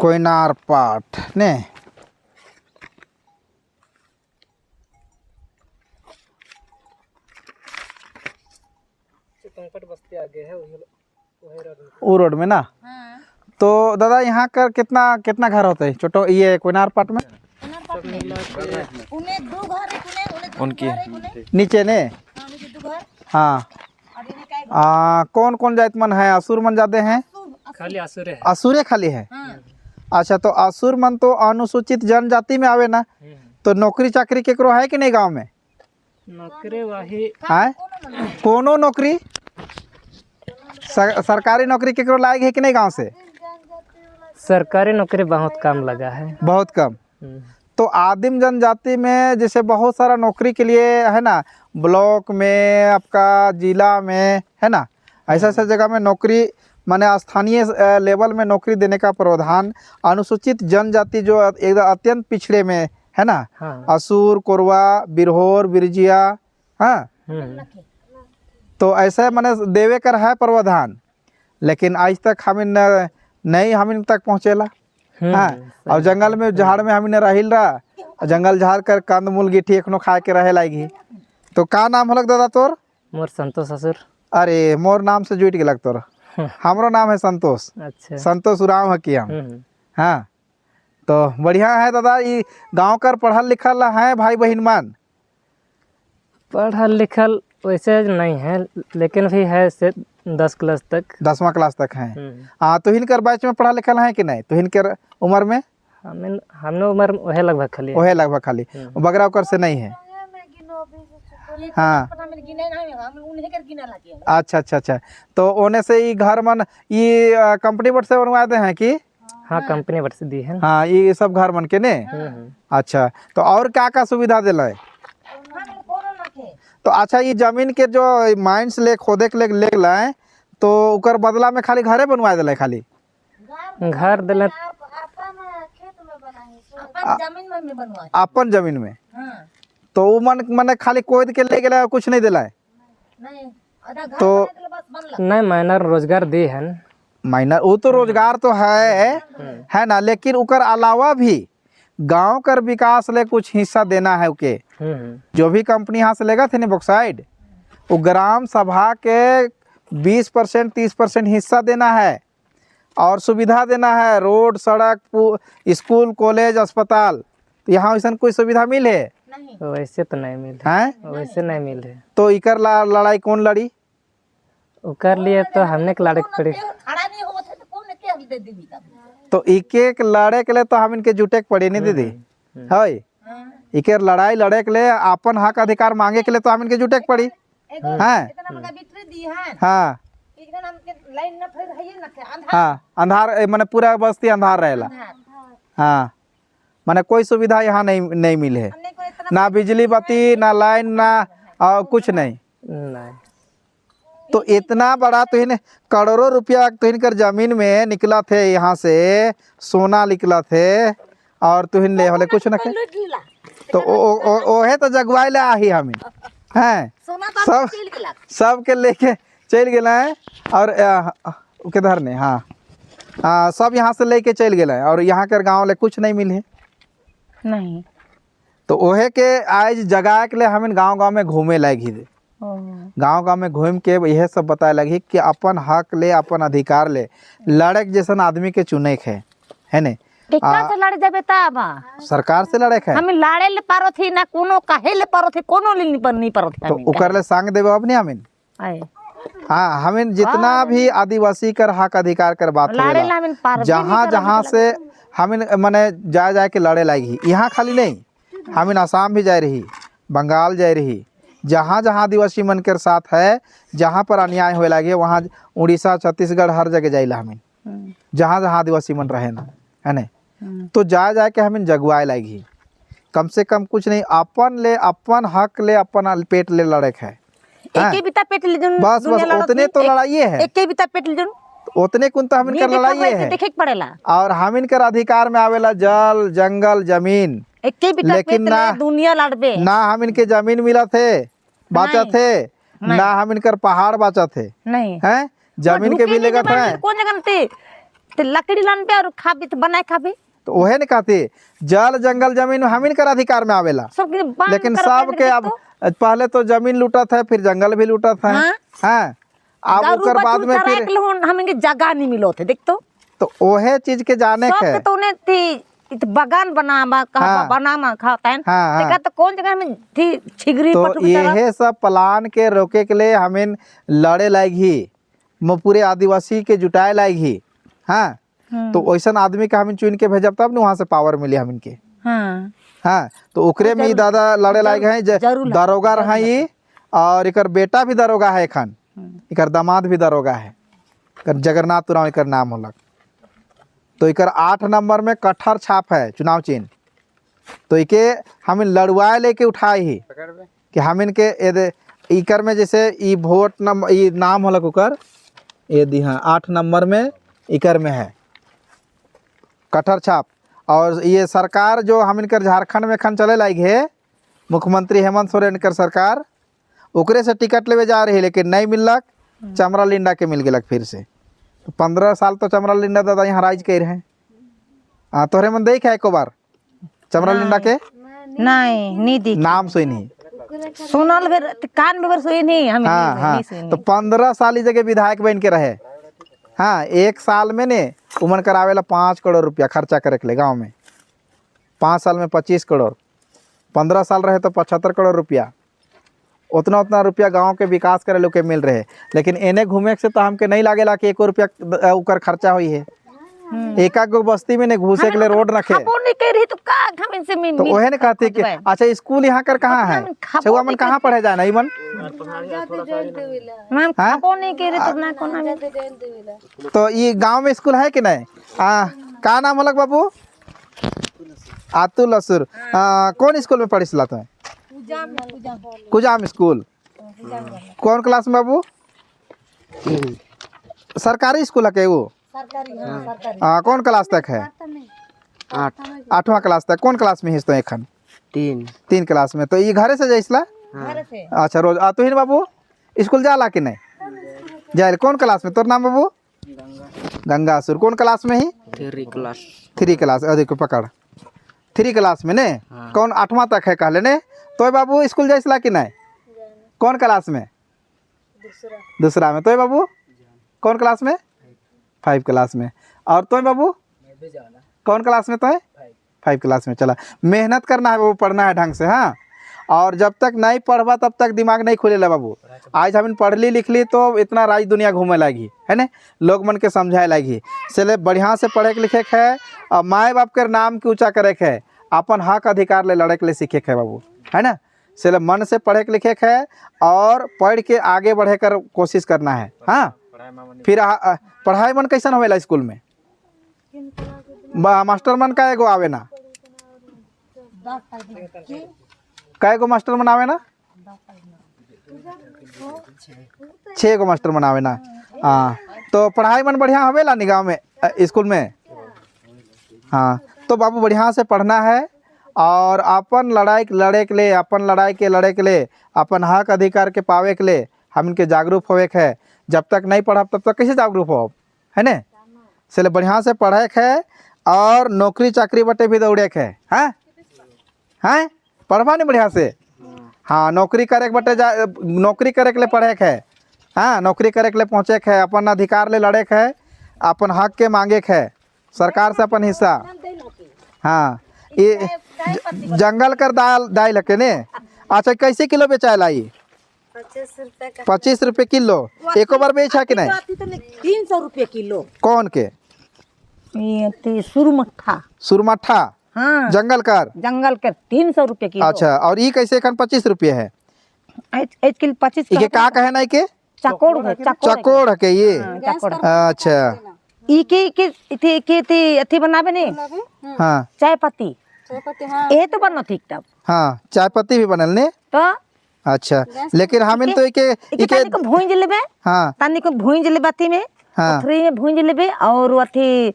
कोयनार पाठ ने बस्ती आगे है वो रोड में ना। हाँ। तो दादा यहाँ का कितना कितना घर होते हैं छोटो ये कोयनार पाठ में? उन्हें 2 घर है, उन्हें उनकी उन्हें नीचे ने। हाँ, नीचे 2 घर हाँ और इन्हें क्या कौन कौन जात मन है? असुर मन जाते हैं? खाली आसुर है। असुरे खाली है। हाँ। अच्छा तो असुर मन तो अनुसूचित जनजाति में आवे ना, तो नौकरी चाकरी केकरो है कि नहीं गांव में? नौकरी वही है कोनो नौकरी सरकारी नौकरी केकरो लायक है कि नहीं गांव से? सरकारी नौकरी बहुत कम लगा है। बहुत कम। तो आदिम जनजाति में जैसे बहुत सारा नौकरी के लिए है ना, ब्लॉक में आपका जिला में है ना, ऐसा ऐसा जगह में नौकरी माने स्थानीय लेवल में नौकरी देने का प्रावधान अनुसूचित जनजाति जो एकदम अत्यंत पिछड़े में है ना, हाँ। असुर, कोरवा, बिरहोर, बिरजिया, हाँ, तो ऐसा माने देवे कर है प्रावधान, लेकिन आज तक हमें नहीं हमें तक पहुँचेला। हाँ, और जंगल में झाड़ में हमें रहिल रहा, जंगल झाड़ कर कंद मूल गिट्टी एखनो खा के रहे लागी। तो का नाम हलक दादा तोर? मोर संतोष असुर। अरे मोर नाम से जुट गेलक तोर। हमरो नाम है संतोष। अच्छा। संतोष उराव है कि हम। हाँ तो बढ़िया है दादा। ये गांव कर पढ़ल लिखल है भाई बहन मान? पढ़ल लिखल वैसे नहीं है, लेकिन भी है से 10 क्लास तक। 10वां क्लास तक है। हाँ तो हिनकर बैच में पढ़ा लिखल है कि नहीं? तो हिनकर उम्र में हमने उम्र वह लगभग खाली है। वह लगभग खाली बगरा उकर से नहीं है। हाँ अच्छा अच्छा अच्छा। तो ओने से ये घर मन ये कंपनी बट से बनवाते हैं कि? हाँ कंपनी बट से दी है। हाँ ये सब घर मन के ने। अच्छा तो और क्या क्या सुविधा दिला है? तो अच्छा ये जमीन के जो माइंस ले खोदे के ले लाए तो उकर बदला में खाली घरे बनवा दिला खाली? घर दिला अपन जमीन में। तो वो मन खाली खोद के ले गया कुछ नहीं दिला है? तो नहीं माइनर रोजगार दी है। माइनर वो तो रोजगार तो है ना, लेकिन उकर अलावा भी गांव कर विकास ले कुछ हिस्सा देना है उके। जो भी कंपनी यहाँ से लेगा थे ना बॉक्साइड, वो ग्राम सभा के 20% 30% हिस्सा देना है और सुविधा देना है, रोड सड़क स्कूल कॉलेज अस्पताल। तो यहाँ वैसा कोई सुविधा मिले? वैसे तो नहीं मिले हैं, वैसे नहीं मिले। तो इकर लड़ाई कौन लड़ी? कर लिए तो हमने के लड़े पड़ी। तो एक एक लड़े के लिए तो हम इनके जुटे के पड़े नहीं दीदी है। एक लड़ाई लड़े के लिए अपन हक अधिकार मांगे के लिए तो हम इनके जुटे के पड़ी। हाँ हाँ हाँ अंधार माने पूरा बस्ती अंधार रहेला। हाँ माने कोई सुविधा यहाँ नहीं मिले है, ना बिजली बत्ती ना लाइन ना कुछ नहीं। तो इतना बड़ा तो इन करोड़ों रुपया तो इनकर जमीन में निकला थे, यहाँ से सोना निकला थे और तो ले वाले कुछ ना तो ओ है तो जगवाई ले आही हमें हैं सब के लेके चल गए हैं और किधर ने। हाँ हाँ सब यहाँ से लेके चल गए और यहाँ के गाँव ले कुछ नहीं मिले नहीं। तो ओहे के आज जगह के लिए हम गाँव गाँव में घूमे लगी थे। गांव गांव में घूम के यह सब बताए लगी कि अपन हक ले अपन अधिकार ले लड़े जैसन आदमी के चुने के है ने। से लड़े जाबे तब सरकार से लड़े है। हम लड़े ले पारो थी ना कोनो काहे ले पारो थी कोनो ले नहीं पारो थी। तो उकर ले संग देबे अब नहीं हमें। हाँ हमें जितना भी आदिवासी कर हक अधिकार कर बात जहाँ जहाँ से हमें माने जा के लड़े लगी। यहाँ खाली नहीं, हमें आसाम भी जा रही, बंगाल जा रही, जहाँ जहाँ आदिवासी मन के साथ है, जहाँ पर अन्याय होए लगे वहाँ उड़ीसा छत्तीसगढ़ हर जगह जाइला हमें, जहाँ जहाँ आदिवासी मन रहे ना है ना। तो जा के हमें जगवाए लगी। कम से कम कुछ नहीं अपन ले अपन हक ले अपन पेट ले लड़े है। एक बिता पेट ले जन बस उतने तो लड़ाई है। एक बिता पेट ले जन उतने कुन तो हम इनकर लड़ाई है देखे पड़ेला। और हम इनकर अधिकार में आवेला जल जंगल जमीन, लेकिन ना दुनिया लड़बे ना हम इनके जमीन मिला थे बाचा थे ना हम इनकर पहाड़ बाचा थे। नहीं हैं जमीन के भी लेगत है। कौन जगह थे तो लकड़ी लान पे और खाबी तो बनाए खाबी तो ओहे ने कहते जल जंगल जमीन हमिन कर अधिकार में आवेला, सब के बांध लेकिन कर सब बांध के के अब पहले तो जमीन लूटत है, फिर जंगल भी लूटत है। हाँ। हाँ, अब दारू ओकर बाद बछू में चराए फिर के लोन हमें जगह नहीं मिलो थे देख तो ओहे चीज के जाने सब के के तो उन्हें थी इत बगान बनावा कहा हाँ। बनामा खाता है हाँ, देखा तो कौन जगह में थी छिगरी तो पटु की तरफ ये सब प्लान के रोके के लिए हमें लड़े लागी, पूरे आदिवासी के जुटाए लागी। हाँ, तो वैसा आदमी के हमें चुन के भेजब तब न वहाँ से पावर मिली हमिन के। हाँ हाँ, तो ओकरे में ही दादा लड़े लागे हैं, जरूर दरोगा रहा ये, और एक बेटा भी दरोगा है, एखन एक दामाद भी दरोगा है, जगन्नाथ उरांव एक नाम होलक। तो एक 8 नंबर में कट्ठर छाप है चुनाव चिन्ह, तो इके हमें लड़वाए लेके उठाए ही कि हम इनके इकर में जैसे ई वोट नंबर ई नाम होलक ओकर ये दी। हाँ, 8 नंबर में इकर में है कट्ठर छाप। और ये सरकार जो हम इनकर झारखंड में खन चले लाइक है, मुख्यमंत्री हेमंत सोरेन कर सरकार, ओकरे से टिकट लेवे जा रही है, लेकिन नहीं मिलक, चमरा लिंडा के मिल गलक फिर से। तो 15 साल तो चमरा लिंडा दादा यहाँ राज कर रहे हैं। हाँ, तोहरे मन देख है एको बार चमरा लिंडा के नहीं दी नाम सुई नहीं सुनल बेर कान में सुई नहीं हम हाँ हाँ, तो 15 साल इस जगह विधायक बन के रहे। हाँ, 1 साल में ने उमन करावेला 5 करोड़ रुपया खर्चा करे के लिए गाँव में, 5 साल में 25 करोड़, 15 साल रहे तो 75 करोड़ रुपया। उतना रुपया गांव के विकास करे लोग के मिल रहे। लेकिन एने घूमे से तो हमके नहीं लागेला कि 1 रुपया उकर खर्चा हुई है। एक गो बस्ती में ने घुसे के लिए रोड रखे, खबो नहीं कह रही तो का हम इनसे मिल तो ओहे ने कहते कि अच्छा स्कूल यहाँ कर कहाँ है, छुआ मन कहाँ पढ़े जाए नहीं मन। मैम खबो नहीं कह रही तो ना कोना में तो ये गांव में स्कूल है कि नहीं? का नाम होलक बाबू? आतुल असुर। कौन स्कूल में पढ़ी सला तुम्हें? कुजाम स्कूल। कौन क्लास में बाबू? सरकारी स्कूल है क्या वो? कौन क्लास तक है? 8वां क्लास तक। कौन क्लास में हिस तो एखन? 3 क्लास में। तो ये घरे से जाइसला? अच्छा, रोज तो ही बाबू स्कूल जाला कि नहीं जाए? कौन क्लास में तोर नाम बाबू? गंगासुर। कौन क्लास में ही? 3 क्लास। अधिक पकड़ 3 क्लास में ने। कौन 8वां तक है कहले ने? तो बाबू स्कूल जाइसला कि नहीं? कौन क्लास में? दूसरा में। तो बाबू कौन क्लास में? 5 क्लास में। और तो बाबू कौन क्लास में? तो है 5 क्लास में। चला, मेहनत करना है बाबू, पढ़ना है ढंग से। हाँ, और जब तक नहीं पढ़वा तब तक दिमाग नहीं खुलेला बाबू। आज हम पढ़ ली लिख ली तो इतना राज दुनिया घूमे लगी है ना, लोग मन के समझाए लगी। इसलिए बढ़िया से पढ़े के लिखे के है, और माए बाप के नाम के ऊँचा करे के है, अपन हक अधिकार ले लड़े के लिए सीखे के है बाबू, है ना। इसलिए मन से पढ़े के लिखे के है और पढ़ के आगे बढ़े कर कोशिश करना है। हाँ, फिर पढ़ाई मन कैसन होवेला स्कूल में? मास्टर मन का एगो आवे ना? कै गो मास्टर मन आवे ना? 6 गो मास्टर मन आवे ना। हाँ, तो पढ़ाई मन बढ़िया होवेला नी गाँव में स्कूल में? हाँ, तो बाबू बढ़िया से पढ़ना है और अपन लड़ाई लड़े के लिए, अपन लड़ाई के लड़े के लिए, अपन हक अधिकार के पावे के लिए हम इनके जागरूक होवे के है। जब तक नहीं पढ़ब तब तक कैसे जागरूक हो, है ना। इसलिए बढ़िया से पढ़े के है और नौकरी चाकरी बटे भी दौड़े के है। हाँ हैं, पढ़वा नहीं बढ़िया से। हाँ, नौकरी करे के बटे नौकरी करे के लिए पढ़े के है। हाँ, नौकरी करे के लिए पहुँचे के है, अपन अधिकार ले लड़े के है, अपन हक के मांगे के है, सरकार से अपन हिस्सा। हाँ, ये जंगल कर दाल के ने। अच्छा, कैसे किलो बेचाएला ये? 25 रुपये किलो। एको बार बेचा कि नहीं? 300 रुपये किलो। कौन के? ये सुरमठा। सुरमठा? हाँ, जंगल के 300 रुपये किलो। अच्छा, और ये कैसे खन 25 रुपये है? 1 किलो 25 इके का कहे ना के? चकोड़ है, चकोड़ है के ये? चकोड़। अच्छा, के अथी बनावे ने। हाँ, चाय पत्ती ये तो बनना ठीक तब। हाँ, चाय पत्ती भी बनल ने। तो अच्छा, लेकिन हम तो इके तानी को भूंज लेबे। हाँ, तानी को भूंज लेबे अथी में, हाँ, पथरी में भूंज लेबे और अथी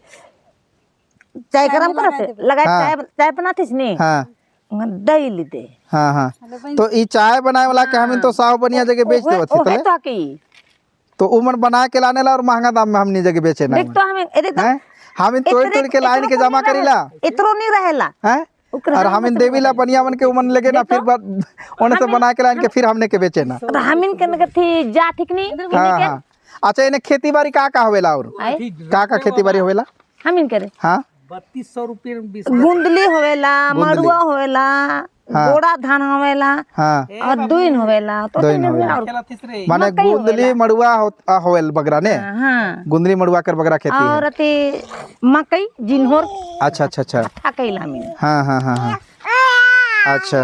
चाय गरम करत लगा चाय बनातीस ने। हाँ, दही ली दे। हाँ, हाँ, तो ये चाय बनाए वाला के हम तो 100 बढ़िया जगह बेच देवत थे। तो उमन बना के लाने ला और महंगा दाम में हमनी जगह बेचे ना। देख तो हमें देख तो हमिन तोड़ तोड़ के लाइन के जमा करीला इतरो नहीं रहेला हैं ओकरा और हमिन देवीला बनिया बन के उमन लगे ना फिर ओने से बना के लाइन के फिर हमने के बेचे ना। हमिन के नगर थी जा ठीक नहीं हाँ हाँ अच्छा इन्हें खेती बाड़ी का होवेला और का खेती बाड़ी होवेला हमिन करे हाँ 3200 रुपये गुंदली होवेला मड़ुआ होवेला गोड़ा धान होवेला हाँ और दुइन होवेला तो दोइन होवेला और माने गुंदली मड़ुआ होवेल बगरा ने हाँ गुंदली मड़ुआ कर बगरा खेती और है। अति मकई जिनहोर अच्छा अच्छा अच्छा अकेला हमिन हाँ हाँ हाँ हाँ अच्छा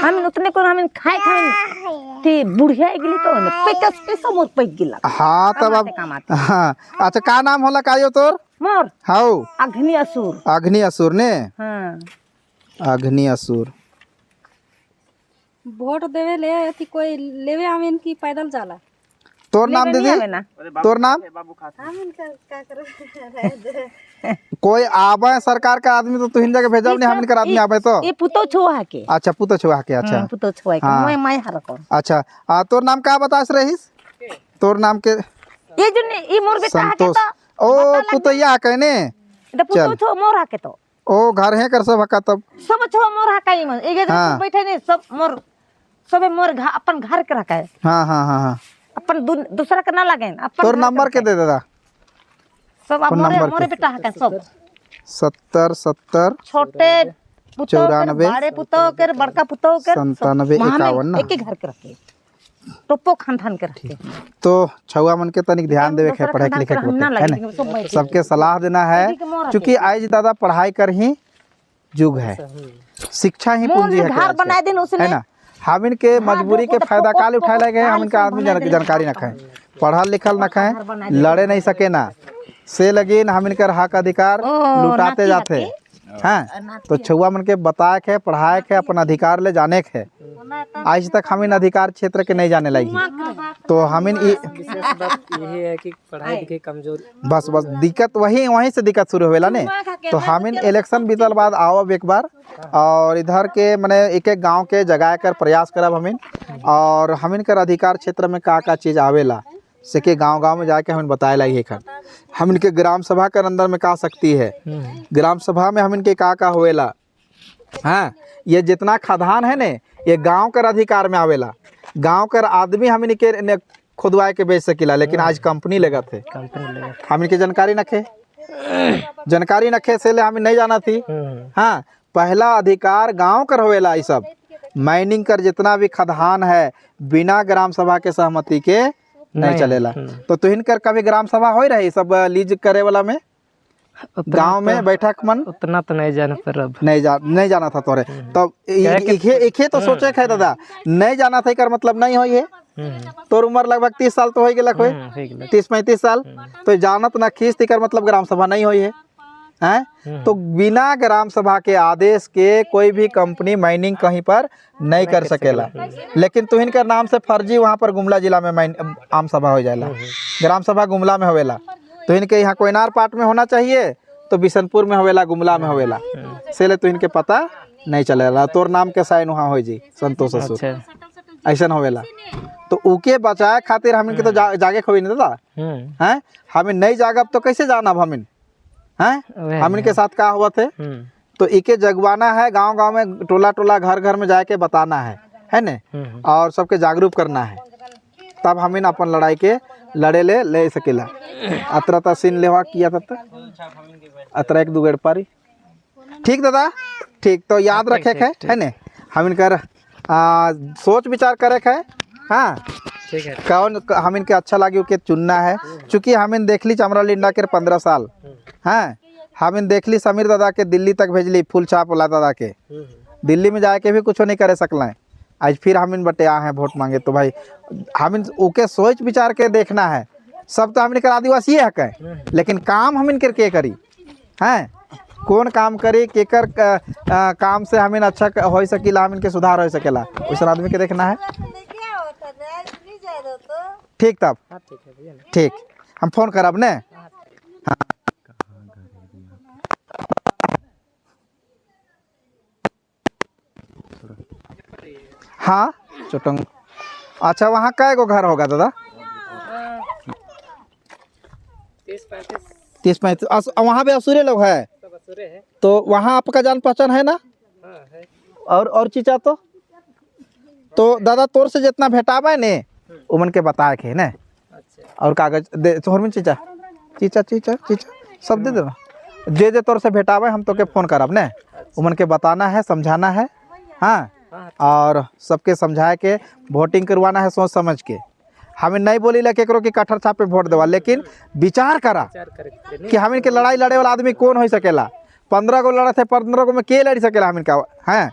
हमिन उतने को हमिन खाए खाए थी बुढ़िया गेली तो पैकस पैसा मोर पैक गिला हाँ तब अब हाँ अच्छा का नाम होला कायो तोर मोर हाउ अग्नि असुर अग्नि असुर ने हाँ अग्नि असुर वोट देवे ले अथी कोई लेवे आवेन की पैदल जाला तोर नाम नहीं दीदी आवे ना तोर नाम कोई आवे सरकार का आदमी तो तुहिन जगह भेजब नहीं हमन कर आदमी आवे तो ये पुतो छुआ के अच्छा पुतो छुआ के अच्छा पुतो छुआ के हाँ। मैं माय हर को अच्छा तोर नाम का बतास रहीस तोर नाम के ये जो ये मोर बेटा है के संतोष तो ओ पुतैया कहने इधर पुतो छुआ मोर है के तो ओ घर है कर सब हका तब सब छुआ मोर है काई मन एक हाँ। बैठे नहीं सब मोर सबे मोर अपन घर के रखा है हाँ हाँ हाँ हाँ अपन दूसरा के ना लगे अपन तोर घर नंबर के दे दादा सब अब मोरे मोरे बेटा है के सब 70 छोटे पुतो के 94 बड़े पुतो के बड़का पुतो के 97 51 ना एक ही घर के रखे टोपो खानदान के रखे तो छुआ मन के तनिक ध्यान देवे के पढ़ाई लिखे के ना बते, है लगे ना सब बैठे सबके सलाह देना है क्योंकि आज दादा पढ़ाई कर ही युग है शिक्षा ही पूंजी है घर बनाए दिन उसने है ना हमिन के मजबूरी के फायदा काल उठाए लगे हमिन का आदमी जानकारी न खाए पढ़ल लिखल न खाए लड़े नहीं सके ना से लगिन हमिन कर हक अधिकार लुटाते जाते हैं तो छुआ मन के बताए के पढ़ाए के अपन अधिकार ले जाने के आज तक हमिन अधिकार क्षेत्र के नहीं जाने लगी तो हमिन विशेष बात यही है कि पढ़ाई लिखाई कमजोर बस बस दिक्कत वहीं से दिक्कत शुरू होवेला ने तो हमिन इलेक्शन बीतल बाद आवब एक बार और इधर के माने एक एक गांव के जगाए कर प्रयास करब हमिन और हमिन कर अधिकार क्षेत्र में का चीज आवेला से के गांव में जाके हमिन बताए लाई है हमिन के ग्राम सभा के अंदर में का सकती है ग्राम सभा में हमिन के का होवेला हाँ ये जितना खदान है ने ये गांव कर अधिकार में आवेला गांव कर आदमी हमिन के खुदवाए के बेच सकीला लेकिन आज कंपनी लगा थे हमिन के जानकारी नखे से ले हमिन नहीं जाना थी हाँ पहला अधिकार गांव कर होवेला ये सब माइनिंग कर जितना भी खदान है बिना ग्राम सभा के सहमति के नहीं चलेला तो तुहिन कर कभी ग्राम सभा हो रही सब लीज करे वाला में गांव में बैठक मन उतना तो नहीं जाना पर अब नहीं जाना था तोरे तब एक तो सोचे है दादा नहीं जाना था कर मतलब नहीं हो ये तोर उम्र लगभग 30 साल तो हो गया कोई 30-35 साल तो जानत ना खींच कर मतलब ग्राम सभा नहीं हुई है हैं तो बिना ग्राम सभा के आदेश के कोई भी कंपनी माइनिंग कहीं पर नहीं कर सकेला लेकिन तुहिन का नाम से फर्जी वहाँ पर गुमला जिला में आम सभा हो जाएला ग्राम सभा गुमला में होवेला तुहिन के यहाँ कोयनार पाट में होना चाहिए तो बिशनपुर में होवेला गुमला में होवेला से ले तुहिन के पता नहीं चलेला तोर नाम के साइन वहाँ हो जी संतोष असुर ऐसा होवेला तो उके बचाए खातिर हमिन के तो जागे खोई नहीं दादा हैं हमें नहीं जागब तो कैसे जानब हमिन हैं हमिन के साथ का हुआ थे तो इके जगवाना है गांव गांव में टोला टोला घर घर में जाके बताना है ने और सबके जागरूक करना है तब हमिन अपन लड़ाई के लड़े ले सकेला अतरा ता सीन लेवा किया तब अतरा एक दो गड़ पारी ठीक दादा ठीक तो याद रखे है ने हमिन कर सोच विचार करे है हाँ ठीक है कौन हमिन के अच्छा लगे के चुनना है चूँकि हमिन देख ली चमरा लिंडा के 15 साल हाँ हमिन देख ली समीर दादा के दिल्ली तक भेजली फूल छाप वाला दादा के दिल्ली में जाके भी कुछ नहीं करे सकला है आज फिर हमिन बटे आ हैं वोट मांगे तो भाई हमिन ओके सोच विचार के देखना है सब तो हमिन कर आदिवासी है कहे लेकिन काम हमिन कर के करी हैं कौन काम करी केकर काम से हमिन अच्छा हो सकेला हमिन के सुधार हो सकेला उस आदमी के देखना है ठीक तब ठीक हम फोन करब ने हाँ चुटंग अच्छा वहाँ कै गो घर होगा दादा 30-35 वहाँ भी असुरे लोग है, सब असुरे है। तो वहाँ आपका जान पहचान है ना? हाँ है। और चीचा तो दादा तोर से जितना भेटावे ने उमन के बताए के ने, अच्छा और कागज दे तोहर में चीचा चीचा चीचा चीचा सब दे देना, जे तोर से भेटावे हम तो के फोन करब ने, उमन के बताना है, समझाना है। हाँ, हाँ और सबके समझाए के वोटिंग करवाना है सोच समझ के। हमें नहीं बोली ला केकरो की कठर छाप पे वोट देवा, लेकिन विचार करा विचार करके कि हम इनके लड़ाई लड़े वाला आदमी कौन हो सकेला। 15 को लड़ा थे, 15 को में के लड़ सकेला हम इनका है,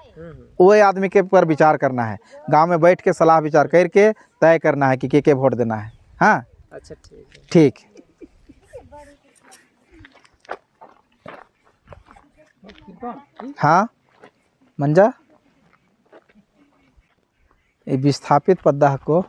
वो आदमी के ऊपर विचार करना है। गांव में बैठ के सलाह विचार करके तय करना है कि के वोट देना है। हाँ अच्छा ठीक है। ठीक। हाँ मंजा ये विस्थापित पद्दा को